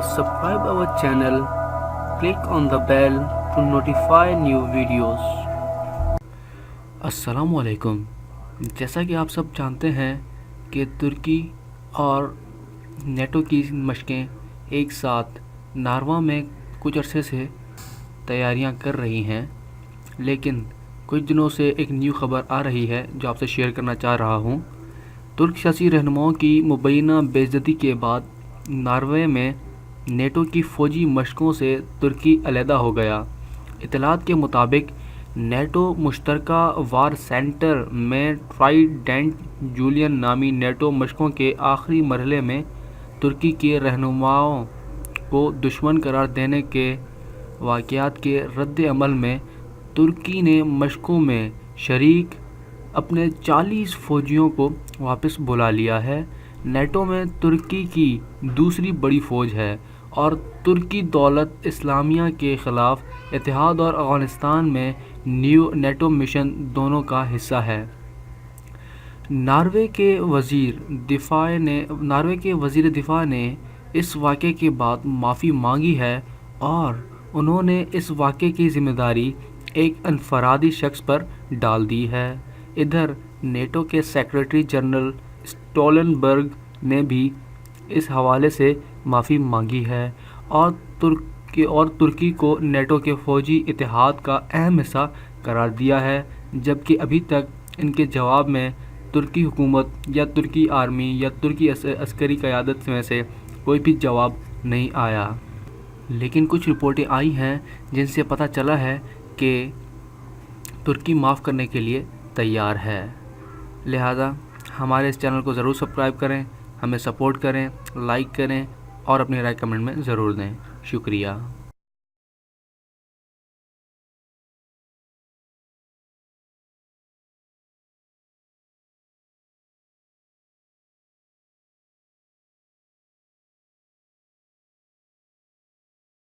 subscribe our channel, click on the bell to notify new videos. अस्सलामुअलैकुम। जैसा कि आप सब जानते हैं कि तुर्की और नेटो की मशकें एक साथ नारवा में कुछ अरसे से तैयारियां कर रही हैं, लेकिन कुछ दिनों से एक न्यू ख़बर आ रही है जो आपसे शेयर करना चाह रहा हूं। तुर्क शासी रहनुमाओं की मुबैना बेइज्जती के बाद नार्वे में नेटो की फ़ौजी मशकों से तुर्की अलहदा हो गया। इत्तलात के मुताबिक नेटो मुश्तरका वार सेंटर में ट्राइडेंट जूलियन नामी नेटो मशकों के आखिरी मरहले में तुर्की के रहनुमाओं को दुश्मन करार देने के वाक़यात के रद्द अमल में तुर्की ने मशकों में शरीक अपने 40 फ़ौजियों को वापस बुला लिया है। नेटो में तुर्की की दूसरी बड़ी फ़ौज है और तुर्की दौलत इस्लामिया के ख़िलाफ़ इत्तेहाद और अफ़गानिस्तान में न्यू नेटो मिशन दोनों का हिस्सा है। नार्वे के वज़ीर दिफ़ा ने इस वाक़े के बाद माफ़ी मांगी है और उन्होंने इस वाक़े की ज़िम्मेदारी एक अनफरादी शख्स पर डाल दी है। इधर नेटो के सेक्रेटरी जनरल स्टोलनबर्ग ने भी इस हवाले से माफ़ी मांगी है और तुर्की को नेटो के फ़ौजी इत्तेहाद का अहम हिस्सा करार दिया है, जबकि अभी तक इनके जवाब में तुर्की हुकूमत या तुर्की आर्मी या तुर्की अस्करी क़यादत में से कोई भी जवाब नहीं आया। लेकिन कुछ रिपोर्टें आई हैं जिनसे पता चला है कि तुर्की माफ़ करने के लिए तैयार है। लिहाजा हमारे इस चैनल को ज़रूर सब्सक्राइब करें, हमें सपोर्ट करें, लाइक करें और अपनी राय कमेंट में ज़रूर दें। शुक्रिया।